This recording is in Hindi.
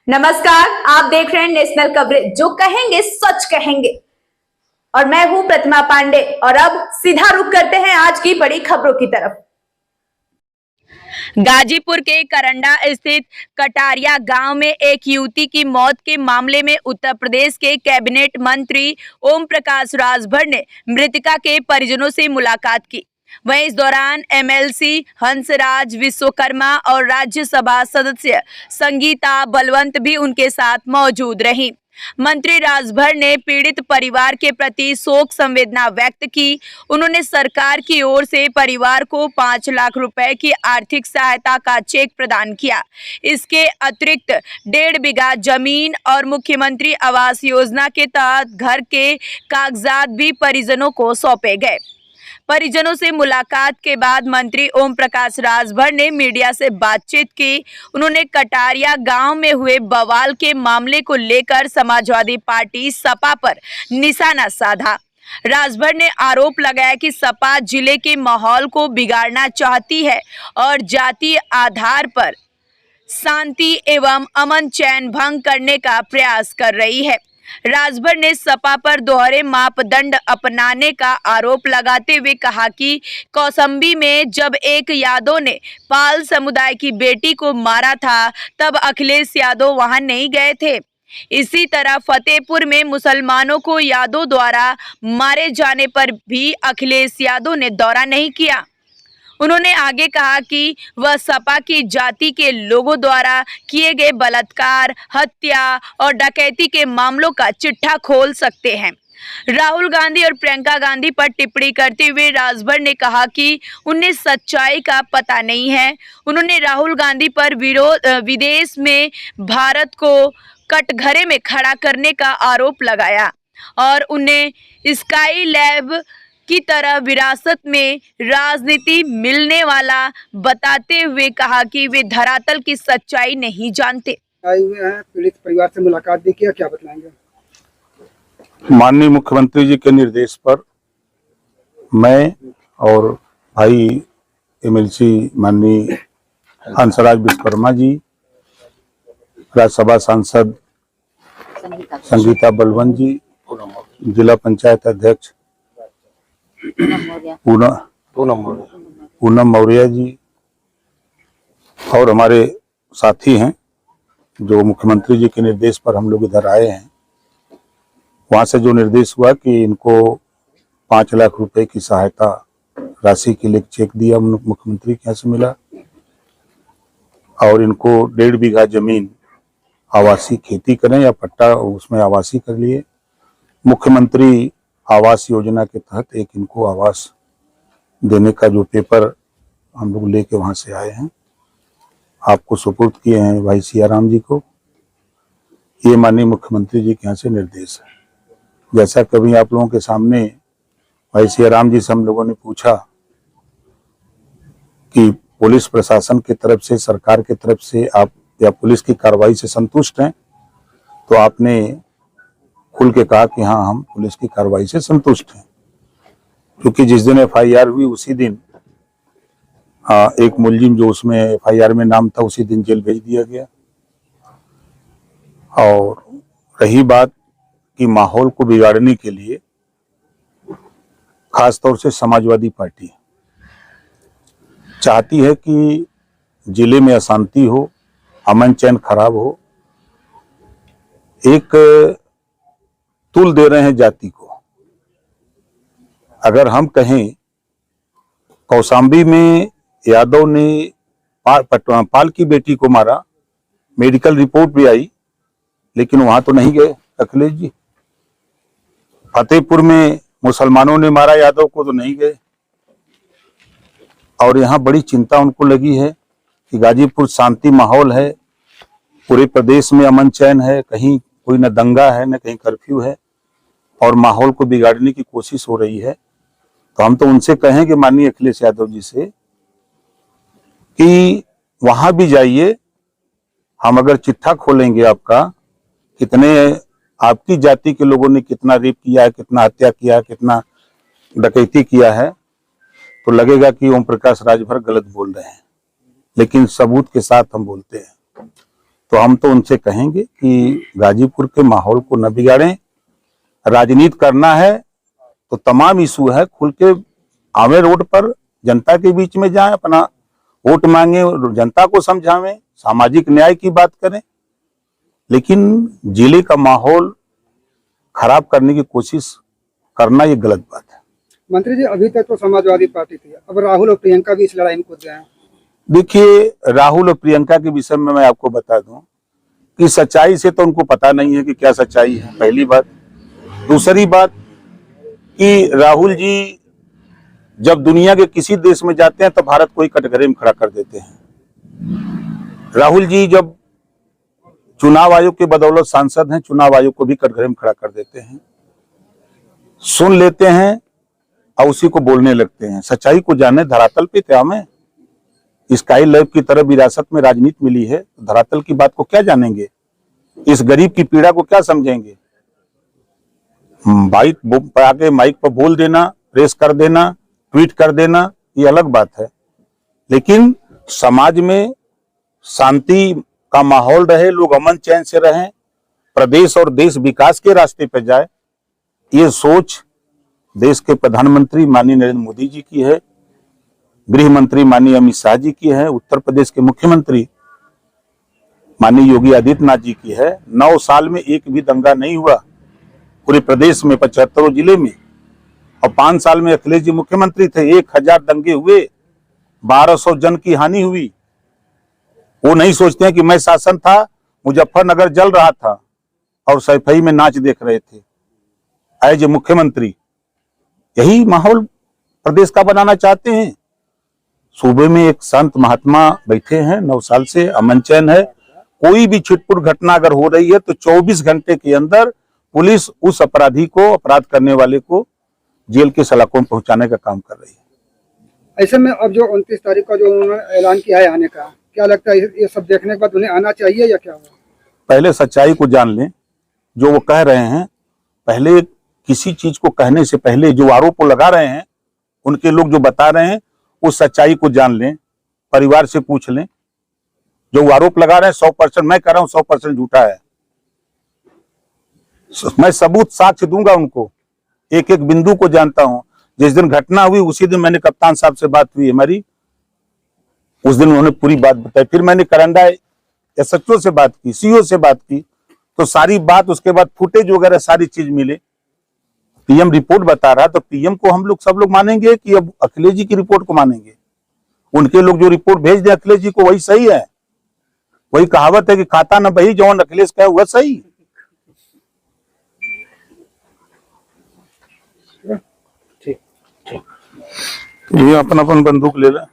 नमस्कार, आप देख रहे हैं नेशनल कवरेज, जो कहेंगे सच कहेंगे। और मैं हूं प्रतिमा पांडे। और अब सीधा रुख करते हैं आज की बड़ी खबरों की तरफ। गाजीपुर के करंडा स्थित कटारिया गांव में एक युवती की मौत के मामले में उत्तर प्रदेश के कैबिनेट मंत्री ओम प्रकाश राजभर ने मृतका के परिजनों से मुलाकात की। वहीं इस दौरान एमएलसी हंसराज विश्वकर्मा और राज्यसभा सदस्य संगीता बलवंत भी उनके साथ मौजूद रहीं। मंत्री राजभर ने पीड़ित परिवार के प्रति शोक संवेदना व्यक्त की। उन्होंने सरकार की ओर से परिवार को 5 लाख रुपए की आर्थिक सहायता का चेक प्रदान किया। इसके अतिरिक्त 1.5 बीघा जमीन और मुख्यमंत्री आवास योजना के तहत घर के कागजात भी परिजनों को सौंपे गए। परिजनों से मुलाकात के बाद मंत्री ओम प्रकाश राजभर ने मीडिया से बातचीत की। उन्होंने कटारिया गांव में हुए बवाल के मामले को लेकर समाजवादी पार्टी सपा पर निशाना साधा। राजभर ने आरोप लगाया कि सपा जिले के माहौल को बिगाड़ना चाहती है और जातीय आधार पर शांति एवं अमन चैन भंग करने का प्रयास कर रही है। राजभर ने सपा पर दोहरे मापदंड अपनाने का आरोप लगाते हुए कहा कि कौशाम्बी में जब एक यादव ने पाल समुदाय की बेटी को मारा था, तब अखिलेश यादव वहां नहीं गए थे। इसी तरह फतेहपुर में मुसलमानों को यादव द्वारा मारे जाने पर भी अखिलेश यादव ने दौरा नहीं किया। उन्होंने आगे कहा कि वह सपा की जाति के लोगों द्वारा किए गए बलात्कार, हत्या और डकैती के मामलों का चिट्ठा खोल सकते हैं। राहुल गांधी और प्रियंका गांधी पर टिप्पणी करते हुए राजभर ने कहा कि उन्हें सच्चाई का पता नहीं है। उन्होंने राहुल गांधी पर विदेश में भारत को कटघरे में खड़ा करने का आरोप लगाया और उन्हें स्काई लैब की तरह विरासत में राजनीति मिलने वाला बताते हुए कहा कि वे धरातल की सच्चाई नहीं जानते। आए हुए हैं, पीड़ित परिवार से मुलाकात भी किया, क्या बतलाएंगे? माननीय मुख्यमंत्री जी के निर्देश पर मैं और भाई एमएलसी माननीय हंसराज विश्वकर्मा जी, राज्यसभा सांसद संगीता बलवंत जी, जिला पंचायत अध्यक्ष पूनम मौर्य जी और हमारे साथी हैं जो मुख्यमंत्री जी के निर्देश पर हम लोग इधर आए हैं। वहां से जो निर्देश हुआ कि इनको 5 लाख रुपए की सहायता राशि के लिए चेक दिया, मुख्यमंत्री के यहाँ से मिला, और इनको 1.5 बीघा जमीन आवासीय खेती करें या पट्टा उसमें आवासीय कर लिए। मुख्यमंत्री आवास योजना के तहत एक इनको आवास देने का जो पेपर हम लोग लेके वहां से आए हैं, आपको सुपुर्द किए हैं भाई सियाराम जी को। ये माननीय मुख्यमंत्री जी के यहाँ से निर्देश है। जैसा कभी आप लोगों के सामने भाई सियाराम जी से हम लोगों ने पूछा कि पुलिस प्रशासन की तरफ से, सरकार की तरफ से आप या पुलिस की कार्रवाई से संतुष्ट हैं, तो आपने खुल के कहा कि हाँ, हम पुलिस की कार्रवाई से संतुष्ट हैं। क्योंकि जिस दिन एफआईआर हुई उसी दिन एक मुलजिम जो उसमें एफआईआर में नाम था उसी दिन जेल भेज दिया गया। और रही बात कि माहौल को बिगाड़ने के लिए खासतौर से समाजवादी पार्टी चाहती है कि जिले में अशांति हो, अमन चैन खराब हो। एक तुल दे रहे हैं जाति को। अगर हम कहें कौशाम्बी में यादव ने पाल की बेटी को मारा, मेडिकल रिपोर्ट भी आई, लेकिन वहां तो नहीं गए अखिलेश जी। फतेहपुर में मुसलमानों ने मारा यादव को, तो नहीं गए। और यहाँ बड़ी चिंता उनको लगी है कि गाजीपुर शांति माहौल है, पूरे प्रदेश में अमन चैन है, कहीं कोई न दंगा है न कहीं कर्फ्यू है, और माहौल को बिगाड़ने की कोशिश हो रही है। तो हम तो उनसे कहेंगे माननीय अखिलेश यादव जी से कि वहां भी जाइए। हम अगर चिट्ठा खोलेंगे आपका, कितने आपकी जाति के लोगों ने कितना रेप किया है, कितना हत्या किया है, कितना डकैती किया है, तो लगेगा कि ओम प्रकाश राजभर गलत बोल रहे हैं। लेकिन सबूत के साथ हम बोलते हैं। तो हम तो उनसे कहेंगे कि गाजीपुर के माहौल को न बिगाड़ें। राजनीति करना है तो तमाम इशू है, खुल के आवे रोड पर, जनता के बीच में जाएं, अपना वोट मांगे, जनता को समझावें, सामाजिक न्याय की बात करें। लेकिन जिले का माहौल खराब करने की कोशिश करना ये गलत बात है। मंत्री जी, अभी तक तो समाजवादी पार्टी थी, अब राहुल और प्रियंका भी इस लड़ाई में कूद गए हैं। देखिए, राहुल और प्रियंका के विषय में मैं आपको बता दूं कि सच्चाई से तो उनको पता नहीं है कि क्या सच्चाई है, पहली बात। दूसरी बात कि राहुल जी जब दुनिया के किसी देश में जाते हैं तो भारत को ही कटघरे में खड़ा कर देते हैं। राहुल जी जब चुनाव आयोग के बदौलत सांसद हैं, चुनाव आयोग को भी कटघरे में खड़ा कर देते हैं, सुन लेते हैं और उसी को बोलने लगते हैं। सच्चाई को जाने, धरातल पे क्या हमें स्काई लैब की तरह विरासत में राजनीति मिली है, धरातल की बात को क्या जानेंगे, इस गरीब की पीड़ा को क्या समझेंगे। बाइक आके माइक पर बोल देना, प्रेस कर देना, ट्वीट कर देना, ये अलग बात है। लेकिन समाज में शांति का माहौल रहे, लोग अमन चैन से रहें, प्रदेश और देश विकास के रास्ते पर जाए, ये सोच देश के प्रधानमंत्री माननीय नरेंद्र मोदी जी की है, गृह मंत्री माननीय अमित शाह जी की है, उत्तर प्रदेश के मुख्यमंत्री माननीय योगी आदित्यनाथ जी की है। 9 साल में एक भी दंगा नहीं हुआ पूरे प्रदेश में, 75 जिले में। और 5 साल में अखिलेश जी मुख्यमंत्री थे, 1000 दंगे हुए, 1200 जन की हानि हुई। वो नहीं सोचते हैं कि मैं शासन था, मुजफ्फरनगर जल रहा था और सैफई में नाच देख रहे थे एज ए मुख्यमंत्री। यही माहौल प्रदेश का बनाना चाहते हैं। सूबे में एक संत महात्मा बैठे हैं, 9 साल से अमन चैन है। कोई भी छिटपुट घटना अगर हो रही है तो 24 घंटे के अंदर पुलिस उस अपराधी को, अपराध करने वाले को जेल के सलाखों में पहुंचाने का काम कर रही है। ऐसे में अब जो 29 तारीख का जो उन्होंने ऐलान किया है आने का, क्या लगता है ये सब देखने के बाद उन्हें आना चाहिए या क्या होगा? पहले सच्चाई को जान लें, जो वो कह रहे हैं। पहले किसी चीज को कहने से पहले जो आरोप लगा रहे हैं, उनके लोग जो बता रहे हैं, उस सच्चाई को जान लें, परिवार से पूछ लें। जो आरोप लगा रहे हैं 100%, मैं कह रहा हूं 100% झूठा है। मैं सबूत साक्ष्य दूंगा उनको, एक एक बिंदु को जानता हूं। जिस दिन घटना हुई उसी दिन मैंने कप्तान साहब से बात हुई हमारी, उस दिन उन्होंने पूरी बात बताई। फिर मैंने करंडा एसएचओ से बात की, सीओ से बात की, तो सारी बात, उसके बाद फुटेज वगैरह सारी चीज मिले। पीएम रिपोर्ट बता रहा, तो पीएम को हम लोग सब लोग मानेंगे कि अब अखिलेश जी की रिपोर्ट को मानेंगे? उनके लोग जो रिपोर्ट भेज दे अखिलेश जी को, वही सही है। वही कहावत है कि खाता न बही जौन अखिलेश का है वह सही। ठीक। ये अपन अपन बंदूक ले लें।